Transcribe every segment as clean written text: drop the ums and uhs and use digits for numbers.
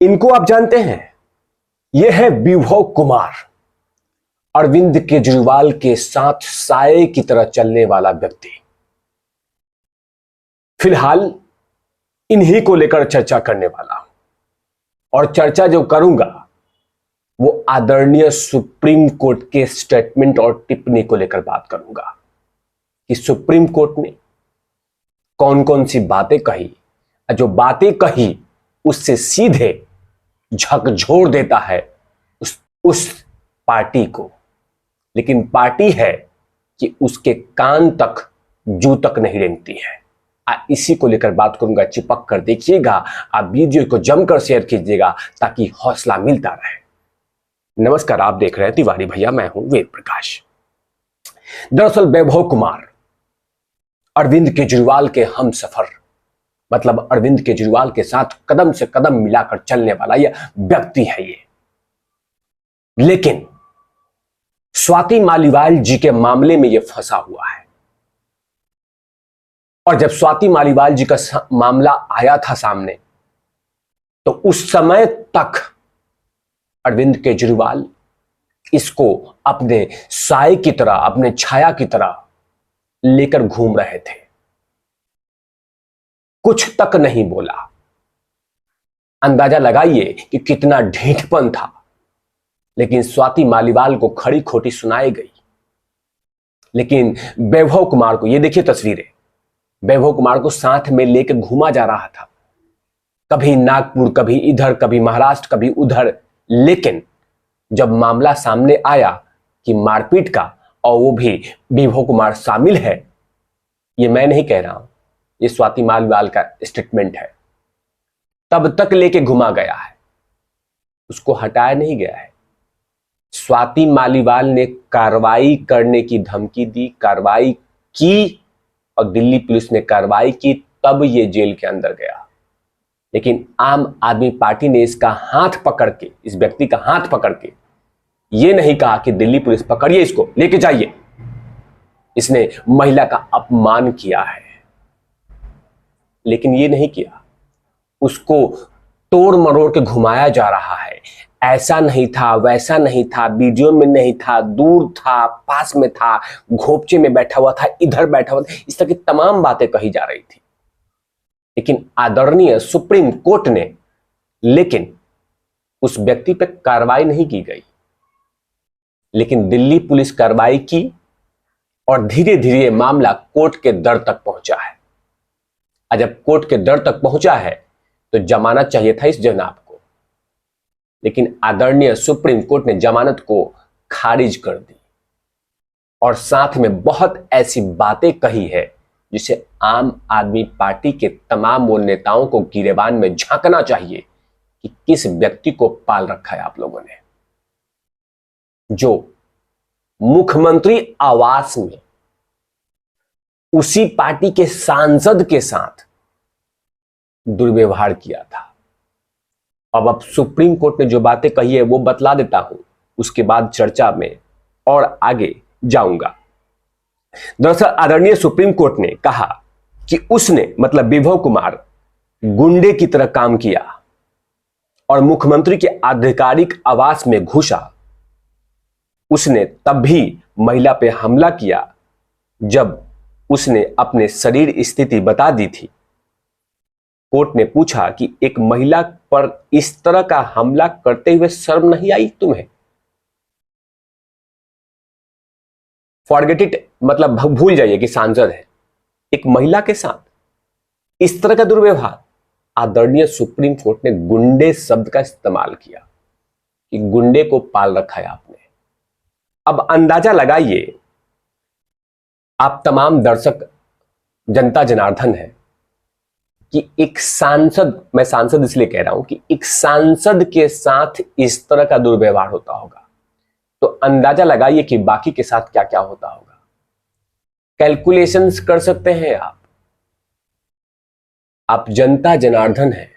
इनको आप जानते हैं? यह है विभव कुमार, अरविंद केजरीवाल के साथ साए की तरह चलने वाला व्यक्ति। फिलहाल इन्हीं को लेकर चर्चा करने वाला हूं, और चर्चा जो करूंगा वो आदरणीय सुप्रीम कोर्ट के स्टेटमेंट और टिप्पणी को लेकर बात करूंगा कि सुप्रीम कोर्ट ने कौन कौन सी बातें कही, जो बातें कही उससे सीधे झकझोर देता है उस पार्टी को, लेकिन पार्टी है कि उसके कान तक जू तक नहीं रेंगती है। इसी को लेकर बात करूंगा, चिपक कर देखिएगा, आप वीडियो को जमकर शेयर कीजिएगा ताकि हौसला मिलता रहे। नमस्कार, आप देख रहे हैं तिवारी भैया, मैं हूं वेद प्रकाश। दरअसल विभव कुमार अरविंद केजरीवाल के हमसफर, मतलब अरविंद केजरीवाल के साथ कदम से कदम मिलाकर चलने वाला यह व्यक्ति है ये। लेकिन स्वाति मालीवाल जी के मामले में यह फंसा हुआ है, और जब स्वाति मालीवाल जी का मामला आया था सामने, तो उस समय तक अरविंद केजरीवाल इसको अपने साए की तरह, अपने छाया की तरह लेकर घूम रहे थे, कुछ तक नहीं बोला। अंदाजा लगाइए कि कितना ढीठपन था, लेकिन स्वाति मालीवाल को खड़ी खोटी सुनाई गई। लेकिन वैभव कुमार को, ये देखिए तस्वीरें, वैभव कुमार को साथ में लेकर घूमा जा रहा था, कभी नागपुर, कभी इधर, कभी महाराष्ट्र, कभी उधर। लेकिन जब मामला सामने आया कि मारपीट का, और वो भी वैभव कुमार शामिल है, ये मैं नहीं कह रहा हूं, ये स्वाति मालीवाल का स्टेटमेंट है, तब तक लेके घुमा गया है, उसको हटाया नहीं गया है। स्वाति मालीवाल ने कार्रवाई करने की धमकी दी, कार्रवाई की, और दिल्ली पुलिस ने कार्रवाई की, तब ये जेल के अंदर गया। लेकिन आम आदमी पार्टी ने इसका हाथ पकड़ के, इस व्यक्ति का हाथ पकड़ के ये नहीं कहा कि दिल्ली पुलिस पकड़िए इसको, लेके जाइए। इसने महिला का अपमान किया है, लेकिन ये नहीं किया, उसको तोड़ मरोड़ के घुमाया जा रहा है। ऐसा नहीं था, वैसा नहीं था, वीडियो में नहीं था, दूर था, पास में था, घोपचे में बैठा हुआ था, इधर बैठा हुआ था, इस तरह की तमाम बातें कही जा रही थी। लेकिन आदरणीय सुप्रीम कोर्ट ने, लेकिन उस व्यक्ति पर कार्रवाई नहीं की गई, लेकिन दिल्ली पुलिस कार्रवाई की, और धीरे धीरे मामला कोर्ट के दर तक पहुंचा है। और जब कोर्ट के दर तक पहुंचा है तो जमानत चाहिए था इस जनाब को, लेकिन आदरणीय सुप्रीम कोर्ट ने जमानत को खारिज कर दी, और साथ में बहुत ऐसी बातें कही है जिसे आम आदमी पार्टी के तमाम वो नेताओं को गिरेबान में झांकना चाहिए कि किस व्यक्ति को पाल रखा है आप लोगों ने, जो मुख्यमंत्री आवास में उसी पार्टी के सांसद के साथ दुर्व्यवहार किया था। अब सुप्रीम कोर्ट ने जो बातें कही है वो बतला देता हूं, उसके बाद चर्चा में और आगे जाऊंगा। दरअसल आदरणीय सुप्रीम कोर्ट ने कहा कि उसने, मतलब विभव कुमार, गुंडे की तरह काम किया और मुख्यमंत्री के आधिकारिक आवास में घुसा। उसने तब भी महिला पे हमला किया जब उसने अपने शरीर स्थिति बता दी थी। कोर्ट ने पूछा कि एक महिला पर इस तरह का हमला करते हुए शर्म नहीं आई तुम्हें? फॉरगेट इट, मतलब भूल जाइए कि सांसद है, एक महिला के साथ इस तरह का दुर्व्यवहार। आदरणीय सुप्रीम कोर्ट ने गुंडे शब्द का इस्तेमाल किया कि गुंडे को पाल रखा है आपने। अब अंदाजा लगाइए, आप तमाम दर्शक, जनता जनार्दन है, कि एक सांसद, मैं सांसद इसलिए कह रहा हूं कि एक सांसद के साथ इस तरह का दुर्व्यवहार होता होगा, तो अंदाजा लगाइए कि बाकी के साथ क्या क्या होता होगा। कैलकुलेशंस कर सकते हैं आप जनता जनार्दन है।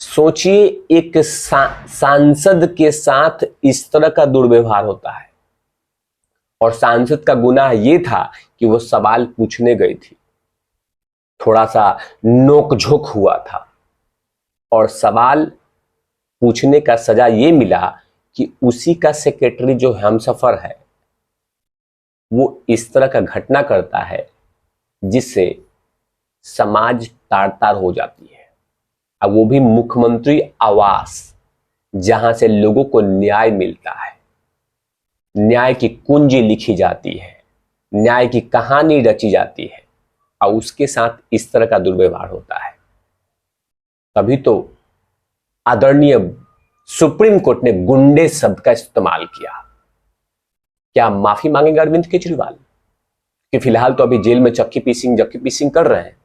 सोचिए, एक सांसद के साथ इस तरह का दुर्व्यवहार होता है, और सांसद का गुनाह यह था कि वो सवाल पूछने गई थी, थोड़ा सा नोकझोंक हुआ था, और सवाल पूछने का सजा ये मिला कि उसी का सेक्रेटरी जो हमसफर है वो इस तरह का घटना करता है जिससे समाज तार तार हो जाती है। अब वो भी मुख्यमंत्री आवास, जहां से लोगों को न्याय मिलता है, न्याय की कुंजी लिखी जाती है, न्याय की कहानी रची जाती है, और उसके साथ इस तरह का दुर्व्यवहार होता है। तभी तो आदरणीय सुप्रीम कोर्ट ने गुंडे शब्द का इस्तेमाल किया। क्या माफी मांगेंगे अरविंद केजरीवाल कि फिलहाल तो अभी जेल में चक्की पीसिंग कर रहे हैं?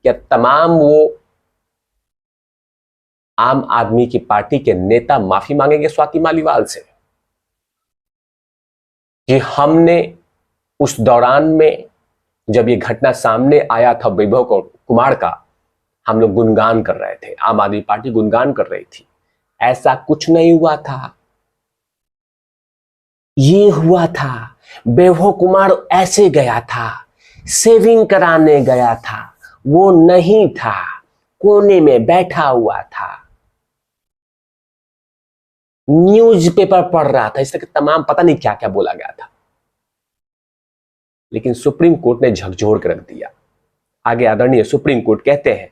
क्या तमाम वो आम आदमी की पार्टी के नेता माफी मांगेंगे स्वाति मालीवाल से कि हमने उस दौरान में जब ये घटना सामने आया था वैभव कुमार का, हम लोग गुणगान कर रहे थे, आम आदमी पार्टी गुणगान कर रही थी, ऐसा कुछ नहीं हुआ था, ये हुआ था, वैभव कुमार ऐसे गया था, सेविंग कराने गया था, वो नहीं था, कोने में बैठा हुआ था, न्यूज़पेपर पढ़ रहा था, इस तरह के तमाम पता नहीं क्या क्या बोला गया था। लेकिन सुप्रीम कोर्ट ने झकझोर कर रख दिया। आगे आदरणीय सुप्रीम कोर्ट कहते हैं,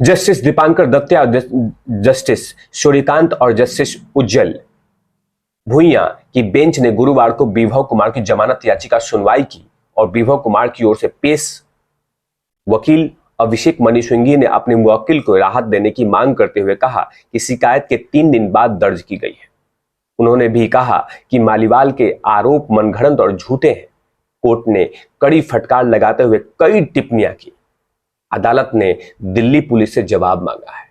जस्टिस दीपांकर दत्ता, जस्टिस सूर्यकांत और जस्टिस उज्जवल भुइयां की बेंच ने गुरुवार को वैभव कुमार की जमानत याचिका सुनवाई की और वैभव कुमार की ओर से पेश वकील अभिषेक मनु सिंघवी ने अपने मुवक्किल को राहत देने की मांग करते हुए कहा कि शिकायत के 3 दिन बाद दर्ज की गई है। उन्होंने भी कहा कि मालीवाल के आरोप मनगढ़ंत और झूठे हैं। कोर्ट ने कड़ी फटकार लगाते हुए कई टिप्पणियां की। अदालत ने दिल्ली पुलिस से जवाब मांगा है।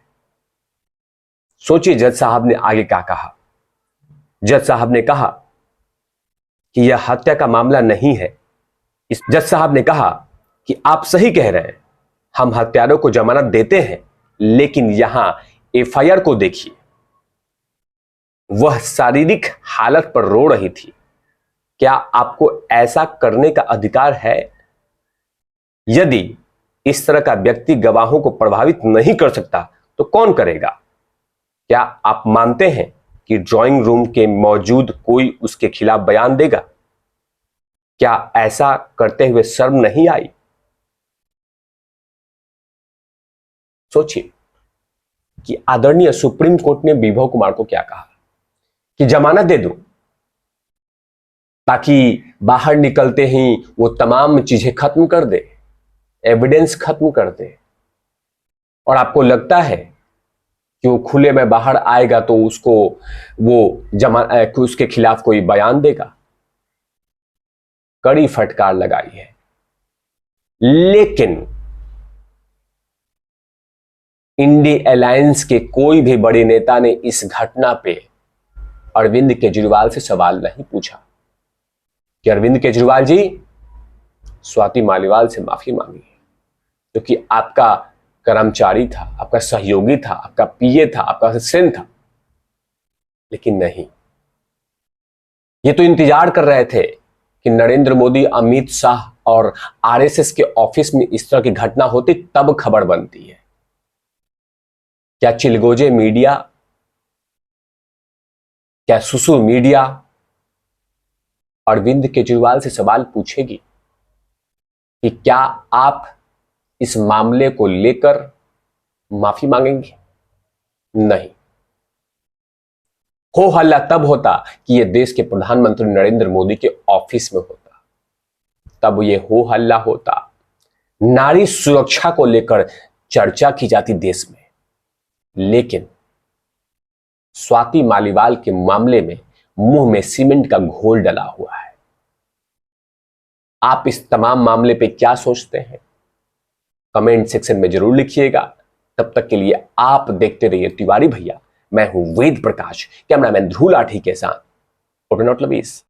सोचिए जज साहब ने आगे क्या कहा। जज साहब ने कहा कि यह हत्या का मामला नहीं है। इस जज साहब ने कहा कि आप सही कह रहे हैं, हम हत्यारों को जमानत देते हैं, लेकिन यहां एफआईआर को देखिए, वह शारीरिक हालत पर रो रही थी। क्या आपको ऐसा करने का अधिकार है? यदि इस तरह का व्यक्ति गवाहों को प्रभावित नहीं कर सकता तो कौन करेगा? क्या आप मानते हैं कि ड्राइंग रूम के मौजूद कोई उसके खिलाफ बयान देगा? क्या ऐसा करते हुए शर्म नहीं आई? सोचिए कि आदरणीय सुप्रीम कोर्ट ने वैभव कुमार को क्या कहा कि जमानत दे दो ताकि बाहर निकलते ही वो तमाम चीजें खत्म कर दे, एविडेंस खत्म कर दे, और आपको लगता है कि वो खुले में बाहर आएगा तो उसको वो उसके खिलाफ कोई बयान देगा? कड़ी फटकार लगाई है। लेकिन इंडी अलायंस के कोई भी बड़े नेता ने इस घटना पे अरविंद केजरीवाल से सवाल नहीं पूछा कि अरविंद केजरीवाल जी, स्वाति मालीवाल से माफी मांगी, क्योंकि आपका कर्मचारी था, आपका सहयोगी था, आपका पीए था, आपका असिस्टेंट था। लेकिन नहीं, ये तो इंतजार कर रहे थे कि नरेंद्र मोदी, अमित शाह और आरएसएस के ऑफिस में इस तरह की घटना होती तब खबर बनती है। क्या चिलगोजे मीडिया, क्या सुसु मीडिया अरविंद केजरीवाल से सवाल पूछेगी कि क्या आप इस मामले को लेकर माफी मांगेंगे? नहीं। हो हल्ला तब होता कि यह देश के प्रधानमंत्री नरेंद्र मोदी के ऑफिस में होता, तब यह हो हल्ला होता, नारी सुरक्षा को लेकर चर्चा की जाती देश में। लेकिन स्वाति मालीवाल के मामले में मुंह में सीमेंट का घोल डला हुआ है। आप इस तमाम मामले पे क्या सोचते हैं? कमेंट सेक्शन में जरूर लिखिएगा। तब तक के लिए आप देखते रहिए तिवारी भैया। मैं हूं वेद प्रकाश, कैमरामैन ध्रुव लाठी के साथ।